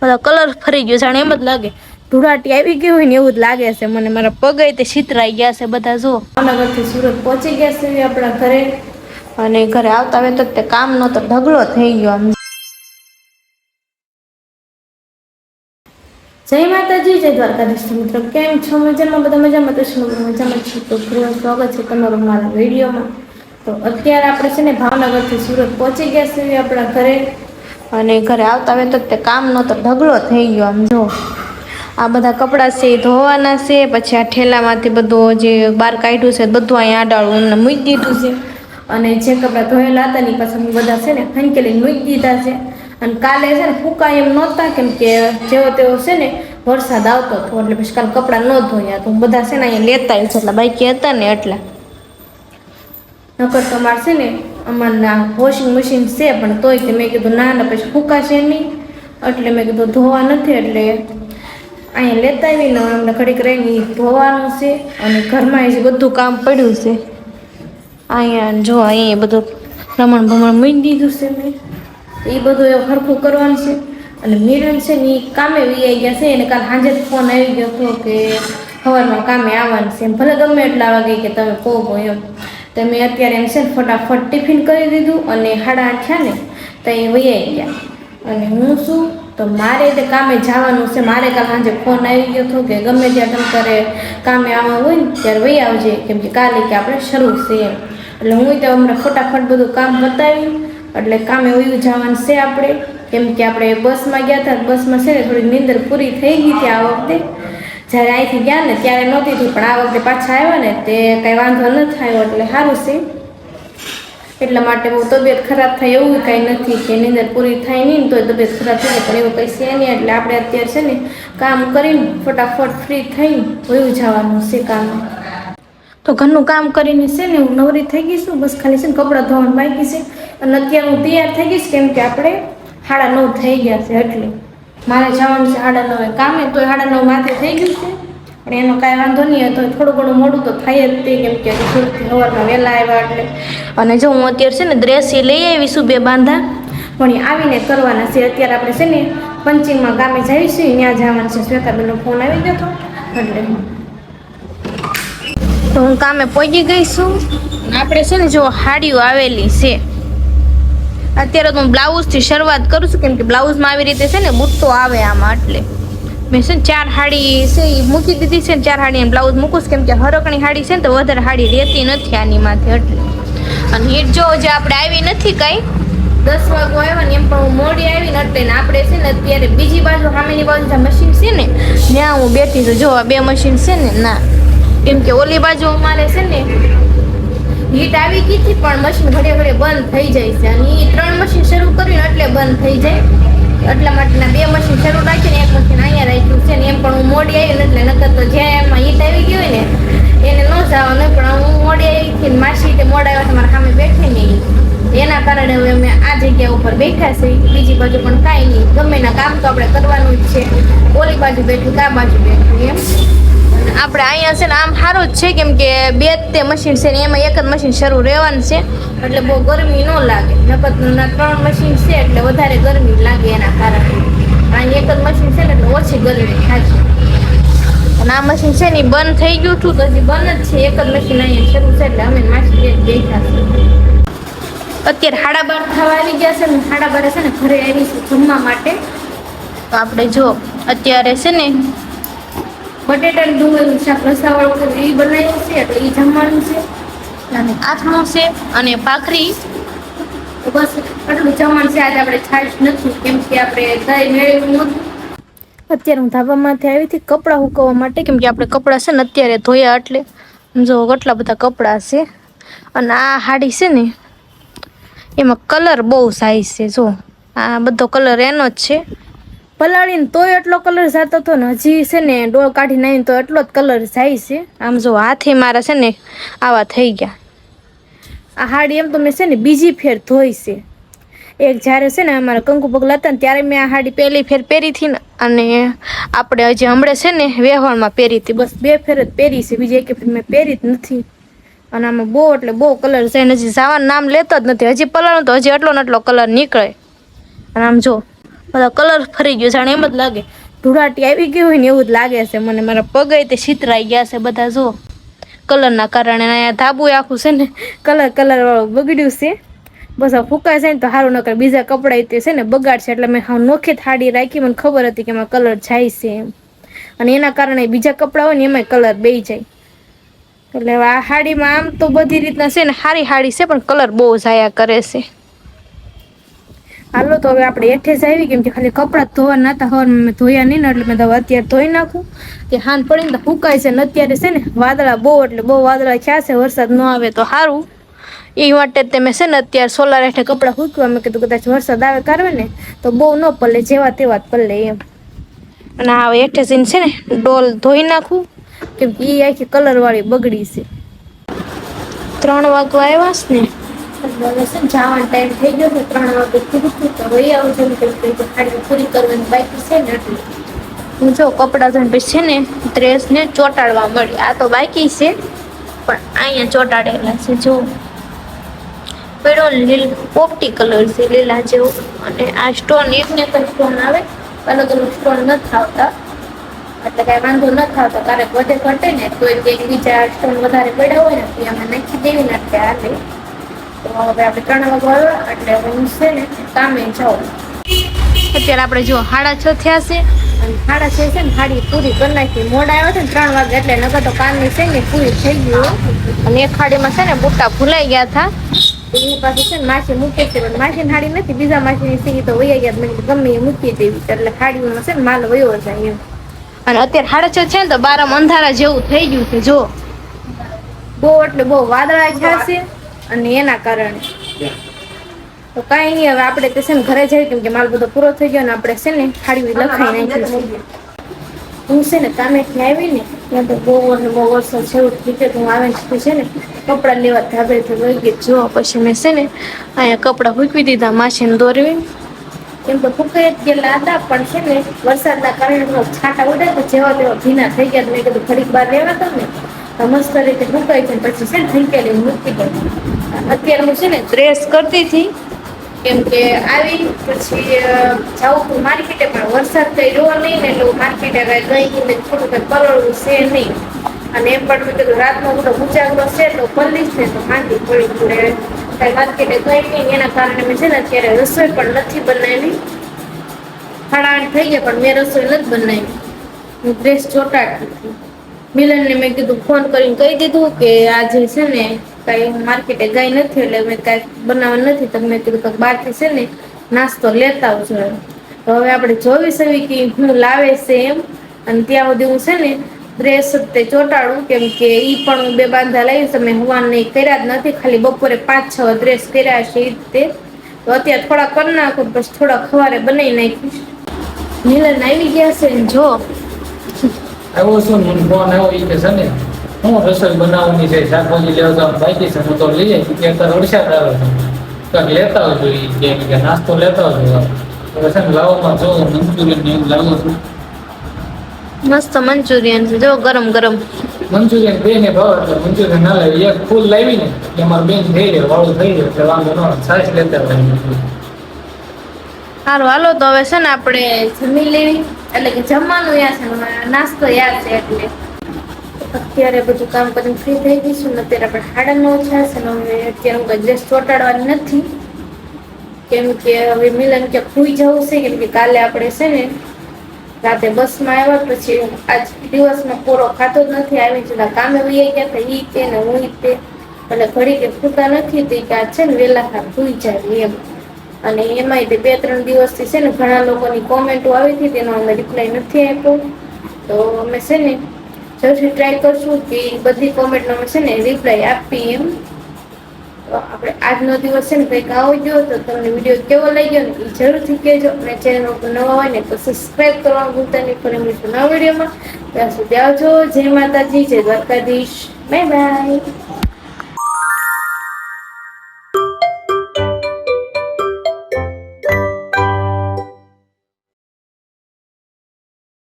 બધા કલર ફરી ગયો જાણે એમ જ લાગે ધૂળાટી આવી ગઈ હોય ને એવું જ લાગે છે મને. મારા પગે તે છિતરાઈ ગયા છે બધા. જો ભાવનગરથી સુરત પહોંચી ગયા છે આપણા ઘરે, અને ઘરે આવતા આવે તો તે કામનો તો ઢગલો થઈ ગયો. આમ જય માતાજી, જય દ્વારકાધીશ મિત્રો, કેમ છો? મજામાં? બધા મજામાં તો શું મજામાં છું. તો સ્વાગત છે તમારું મારા વિડીયોમાં. તો અત્યારે આપણે છે ને ભાવનગરથી સુરત પહોંચી ગયા છીએ આપણા ઘરે, અને ઘરે આવતા આવે તો તે કામનો તો ઢગલો થઈ ગયો. આમ જો આ બધા કપડાં છે એ ધોવાના છે, પછી આ ઠેલામાંથી બધું જે બહાર કાઢ્યું છે બધું અહીંયા આડાળું એમને મૂકી દીધું છે, અને જે કપડાં ધોયેલા હતા ને પાછા બધા છે ને ફંકેલી મૂકી દીધા છે. અને કાલે છે ને ફૂંકા એમ નહોતા, કેમ કે જેવો તેવો છે ને વરસાદ આવતો હતો, એટલે પછી કાલે કપડાં ન ધોયા તો બધા છે ને અહીંયા લેતા આવ્યું છે. એટલા બાઈકી હતા ને એટલા નકર તો અમારે છે ને અમારના વોશિંગ મશીન છે, પણ તોય તે મેં કીધું ના પછી ફૂંકાશે નહીં, એટલે મેં કીધું ધોવા નથી, એટલે અહીંયા લેતા આવીને અમને ઘડીક રહીને ધોવાનું છે. અને ઘરમાં જે બધું કામ પડ્યું છે અહીંયા જો અહીંયા બધું રમણ ભમણ મૂકી દીધું છે મેં, એ બધું એવું સરખું કરવાનું છે. અને મિરન છે ને એ કામે વી ગયા છે, એને કાલે સાંજે ફોન આવી ગયો હતો કે સવારમાં કામે આવવાનું છે. ભલે ગમે એટલા વાગે કે તમે કહો એમ, તો મેં અત્યારે એમ છે ને ફટાફટ ટિફિન કરી દીધું, અને 8:30 થયા ને તો એ વૈયા ગયા. અને હું શું તો મારે તે કામે જવાનું છે. મારે કાલે સાંજે ફોન આવી ગયો હતો કે ગમે ત્યાં તમે તારે કામે આવવાનું હોય ને ત્યારે વહી આવજે, કેમ કે કાલે કે આપણે શરૂ છે એમ. એટલે હું તો હમણાં ફટાફટ બધું કામ બતાવ્યું, એટલે કામે વયું જવાનું છે આપણે, કેમ કે આપણે બસમાં ગયા હતા. બસમાં છે ને થોડીક નીંદર પૂરી થઈ ગઈ હતી આ વખતે. જ્યારે અહીંથી ગયા ને ત્યારે નહોતી થઈ, પણ આ વખતે પાછા આવ્યા ને તે કાંઈ વાંધો ન થયો, એટલે સારું છે. એટલા માટે બહુ તબિયત ખરાબ થાય એવું કાંઈ નથી કે નીંદર પૂરી થાય નહીં તો તબિયત ખરાબ થાય, પણ એવું કંઈ છે નહીં. એટલે આપણે અત્યારે છે ને કામ કરીને ફટાફટ ફ્રી થઈને વયું જવાનું છે કામે. તો ઘરનું કામ કરીને છે ને હું નવરી થઈ ગઈ છું, બસ ખાલી છે ને કપડાં ધોવાનું બાકી છે. અને અત્યારે હું તૈયાર થઈ ગઈશ, કેમ કે આપણે 9:30 થઈ ગયા છે, એટલે મારે જવાનું છે 9:30 કામે. તો 9:30 માથે થઈ ગયું છે, પણ એનો કાંઈ વાંધો નહીં. તો થોડું ઘણું મોડું તો થાય જ તે, કેમ કે સુરતથી સવારમાં વહેલા આવ્યા એટલે. અને જો હું અત્યારે છે ને ડ્રેસ એ લઈ આવીશું 2 બાંધા, પણ એ આવીને કરવાના છે. અત્યારે આપણે છે ને પંચિંગમાં ગામે જઈશું, ત્યાં જવાનું છે. શ્વેતાબેનનો ફોન આવી ગયો હતો એટલે તો હું કામે પહોંચી ગઈ છું. આપણે છે ને જો સાડીઓ આવેલી છે. અત્યારે તો હું બ્લાઉઝથી શરૂઆત કરું છું, કેમ કે બ્લાઉઝમાં આવી રીતે છે ને બુટ્ટો આવે આમાં, એટલે મેં છે ને 4 સાડી છે એ મૂકી દીધી છે ને 4 સાડી બ્લાઉઝ મૂકું, કેમ કે હરકણી સાડી છે ને તો વધારે સાડી રહેતી નથી આની માથે એટલે. અને હીટ જો જે આપણે આવી નથી કાંઈ 10 વાગો આવ્યા ને, એમ પણ હું મોડી આવીને એટલે ને આપણે છે ને અત્યારે બીજી બાજુ સામેની બાજુ જ્યાં મશીન છે ને ત્યાં હું બેઠી છું. જો આ 2 મશીન છે ને ના, કેમ કે ઓલી બાજુ અમારે છે ને હીટ આવી ગઈ હતી, પણ મશીન ઘડે ઘડે બંધ થઈ જાય છે. અને એ 3 મશીન શરૂ કર્યું એટલે બંધ થઈ જાય, એટલા માટેના 2 મશીન શરૂ રાખીને 1 મશીન અહીંયા રાખ્યું છે ને. એમ પણ હું મોડી આવી ને એટલે નકર તો જ્યાં એમાં હીટ આવી ગઈ હોય ને એને ન જવાનું, પણ હું મોડી આવી હતી માસી તે મોડા આવ્યા તમારા સામે બેઠી ને એના કારણે હવે અમે આ જગ્યા ઉપર બેઠા છે. બીજી બાજુ પણ કાંઈ નહીં, ગમે ના કામ તો આપણે કરવાનું જ છે. ઓલી બાજુ બેઠું કે આ બાજુ બેઠું એમ. આપણે અહીંયા છે ને આમ સારું જ છે, કેમ કે 2 મશીન છે ને એમાં 1 જ મશીન શરૂ રહેવાનું છે, એટલે બહુ ગરમી ન લાગે. નકરના 3 મશીન છે એટલે વધારે ગરમી લાગે એના કારણે. અહીં 1 જ મશીન છે ને એટલે ઓછી ગરમી થાય છે. અને આ મશીન છે ને બંધ થઈ ગયું હતું, તો હજી બંધ જ છે. 1 જ મશીન અહીંયા શરૂ છે એટલે અમે માસી બેઠા છે. અત્યારે 12:30 થવા આવી ગયા છે ને 12:30 છે ને ઘરે આવીશું જમવા માટે. તો આપણે જો અત્યારે છે ને બટેટાનું ડુંગળીનું શાક રસાવાળું એ બનાવ્યું છે, એટલે એ જમવાનું છે. અને આથણું છે અને ભાખરી, બસ આટલું જમવાનું છે. આજે આપણે છાશ નથી, કેમ કે આપણે દહીં મેળવ્યું નહોતું. અત્યારે હું ધાબામાંથી આવી હતી કપડાં સુકવવા માટે, કેમ કે આપણે કપડાં છે ને અત્યારે ધોયા, એટલે જો કેટલા બધા કપડાં છે. અને આ સાડી છે ને એમાં કલર બહુ સાઈઝ છે. જો આ બધો કલર એનો જ છે. પલાળીને તોય એટલો કલર જતો હતો ને હજી છે ને ડોળ કાઢીને આવીને તો એટલો જ કલર જાય છે. આમ જો હાથે મારા છે ને આવા થઈ ગયા. આ સાડી એમ તો મેં છે ને બીજી ફેર ધોઈ છે. એક જ્યારે છે ને અમારા કંકુ પગલા હતા ને ત્યારે મેં આ સાડી પહેલી ફેર પહેરી હતી ને, અને આપણે હજી હમણાં છે ને વ્યવહારમાં પહેરી હતી. બસ 2 ફેર જ પહેરી છે, બીજી એક ફેર મેં પહેરી જ નથી. અને આમાં બહુ એટલે બહુ કલર છે ને હજી જવાનું નામ લેતો જ નથી. હજી પલાળું તો હજી એટલો ને એટલો કલર નીકળે. અને આમ જો બધા કલર ફરી ગયો જાણે એમ જ લાગે ધૂળાટી આવી ગઈ હોય ને એવું જ લાગે છે મને. મારા પગ તે છિતરાઈ ગયા છે બધા જો કલરના કારણે. અહીંયા ધાબુ આખું છે ને કલર વાળું બગડ્યું છે. બસ આ ફૂંકાય છે ને તો સારું નકર બીજા કપડાં તે છે ને બગાડશે. એટલે મેં નોખી થાળી રાખી, મને ખબર હતી કે એમાં કલર જાય છે એમ, અને એના કારણે બીજા કપડાં હોય ને એમાં કલર બેસી જાય. એટલે આ હાડીમાં આમ તો બધી રીતના છે ને સારી હાડી છે, પણ કલર બહુ જાયા કરે છે. હાલો તો હવે આપણે એઠે જ આવી, કેમ કે ખાલી કપડાં ધોવા નતા હવારમાં મેં ધોયા નહીં ને, એટલે મેં તો અત્યારે ધોઈ નાખું કે હાન પડીને તો ફૂંકાય છે ને. અત્યારે છે ને વાદળા બહુ, એટલે બહુ વાદળા થયા છે, વરસાદ ન આવે તો સારું. એ માટે તે મેં છે ને અત્યારે સોલાર હેઠે કપડાં ફૂંકવા મેં કીધું કદાચ વરસાદ આવે કારવે ને તો બહુ ન પલે, જેવા તેવા જ પલે એમ. અને હવે હેઠે જઈને છે ને ડોલ ધોઈ નાખું, કેમ કે એ આખી કલરવાળી બગડી છે. 3 વાગવા આવ્યા છે ને, હવે છે ને જવાનો ટાઈમ થઈ ગયો છે. 3 વાગે કીધું તો વહી આવું છું, કેમ કે ખાડી પૂરી કરવાની બાકી છે ને એટલે હું જો કપડાં ધોઈને પછી છે ને ડ્રેસને ચોંટાડવા મળી. આ તો બાકી છે પણ અહીંયા ચોંટાડેલા છે જો. પેલો પોપટી કલર છે લીલા જેવો, અને આ સ્ટોન એકને તો સ્ટોન આવે, અલગ અલગ સ્ટોન નથી આવતા, એટલે કાંઈ વાંધો નથી આવતો. ક્યારેક વધે ઘટે ને તો એક બીજા સ્ટોન વધારે પડ્યા હોય ને તો અમે નાખી દેવી ને એટલે હાલે. તો હવે આપણે 3 વાગવા આવ્યા એટલે હું છે ને કામે જાઉં. અત્યારે આપણે જો 6:30 થયા છે, અને 6:30 છે ને હાડી પૂરી કરી નાખી. મોડા આવ્યા છે ને 3 વાગે, એટલે નકર તો કામની છે ને પૂરી થઈ ગયું. અને એક હાડીમાં છે ને બુટ્ટા ભૂલાઈ ગયા હતા, એની પાસે છે ને માસી મૂકે છે, પણ માસીની હાડી નથી, બીજા માસીની છે તો વૈયા ગયા. મને ગમે એ મૂકી દેવી, એટલે હાડીમાં છે ને માલ વયો જાય એમ. અને અત્યારે 6:30 છે ને તો બારમાં અંધારા જેવું થઈ ગયું છે જો. બહુ એટલે બહુ વાદળા થયા છે, અને એના કારણે તો કાંઈ નહીં. હવે આપણે તે છે ને ઘરે જઈએ, કેમ કે માલ બધો પૂરો થઈ ગયો, ને આપણે છે ને ખાડી લખાઈ નાખી. હું છે ને કામેથી આવી ને ત્યાં તો બહુ અને બહુ વરસાદ છે એવું રીતે હું આવે છે ને કપડાં લેવા ધાબેથી લઈ ગઈ જો. પછી મેં છે ને અહીંયા કપડાં ફૂંકવી દીધા માસીને દોરવી, એમ તો ફૂંકાઈ જ ગયેલા હતા, પણ છે ને વરસાદના કારણે છાંટા ઉડ્યા તો જેવા તેવા ભીના થઈ ગયા. મેં કીધું ઘડીક બહાર લેવા હતા ને તો મસ્ત રીતે ફૂંકાઈ છે. પછી છે ને ઠંકેલી મૂકી ગઈ. અત્યારે હું છે ને ડ્રેસ કરતી હતી, કેમ કે આવી પછી જાઉં તું માર્કેટે, પણ વરસાદ કઈ રહ્યો નહીં ને એટલે માર્કેટે ગઈ ને થોડું કંઈ પલળવું છે નહીં. અને એમ પણ મેં કીધું રાતનો બધો ઉજાગરો છે તો પલ્લીશ ને તો માંદી પડી પડે, કઈ માર્કેટે ગઈ નહીં. એના કારણે મેં છે ને અત્યારે રસોઈ પણ નથી બનાવી. 8:30 થઈ ગયા પણ મેં રસોઈ નથી બનાવી, હું ડ્રેસ ચોંટાડતી હતી. મિલનને મેં કીધું ફોન કરીને કહી દીધું કે આજે છે ને કાંઈ માર્કેટે ગઈ નથી, એટલે મેં કાંઈ બનાવવા નથી. તો મેં કીધું કે બહારથી છે ને નાસ્તો લેતા આવજો. તો હવે આપણે જોવી સવી કે હું લાવે છે એમ, અને ત્યાં સુધી હું છે ને ડ્રેસ તે ચોંટાડું, કેમ કે એ પણ હું 2 બાંધા લાવીશ. મેં હુવાન નહીં કર્યા જ નથી, ખાલી બપોરે 5-6 ડ્રેસ કર્યા છે એ તે. તો અત્યારે થોડા કરી નાખું, પછી થોડા ખવારે બનાવી નાખીશ. મિલન આવી ગયા છે ને જો આવ્યો છું ને ફોન આવ્યો એ કે છે ને હું રસોઈ બનાવવાની છે, શાકભાજી લેવા જવાનું બાકી છે, હું તો લઈએ કે અત્યારે વરસાદ આવે છે કંઈક લેતા આવજો. એ કે નાસ્તો લેતા આવજો. હવે છે ને લાવવામાં જો મંચુરિયન ને એવું લાવું છું. મસ્ત મંચુરિયન છે જો, ગરમ ગરમ મંચુરિયન બે ને ભાવ એટલે મંચુરિયન ના લાવી, એક ફૂલ લાવી ને એટલે અમારે બેન થઈ રહ્યો વાળું થઈ રહ્યો એટલે વાંધો ન આવે. સાસ લેતા આવે. સારું હાલો તો હવે છે ને આપણે જમી લેવી, એટલે કે જમવાનું યાદ છે, નાસ્તો યાદ છે. એટલે અત્યારે બધું કામ કરીને ફ્રી થઈ ગઈશું ને અત્યારે આપણે 9:30 છે ને હવે અત્યારે હું કઈ ડ્રેસ ચોંટાડવાની નથી, કેમ કે હવે મિલન કે ખુઈ જવું છે, કેમ કે કાલે આપણે છે ને રાતે બસમાં આવ્યા, પછી આજ દિવસમાં પૂરો ખાતો જ નથી. આવી જતા કામે વહી ગયા હતા ઈ તે ને હું તે, એટલે ઘડી કે ફૂટા નથી તે કે આ છે ને વહેલા ખા ખુઈ જાય એમ. અને એમાંય તે 2-3 દિવસથી છે ને ઘણા લોકોની કોમેન્ટો આવી હતી, તેનો અમે રિપ્લાય નથી આપ્યો. તો અમે છે ને જરૂરથી ટ્રાય કરશું કે બધી કોમેન્ટનો અમે છે ને રિપ્લાય આપી એમ. તો આપણે આજનો દિવસ છે ને કંઈક આવો ગયો, તો તમને વિડીયો કેવો લાગ્યો ને એ જરૂરથી કહેજો. અને ચેનલ ઉપર નવા હોય ને તો સબસ્ક્રાઈબ કરવાનું ભૂલતા નહીં. ફરી મળીશું નવા વિડીયોમાં. ત્યાં સુધી આવજો. જય માતાજી, જય દ્વારકાધીશ, બાય બાય.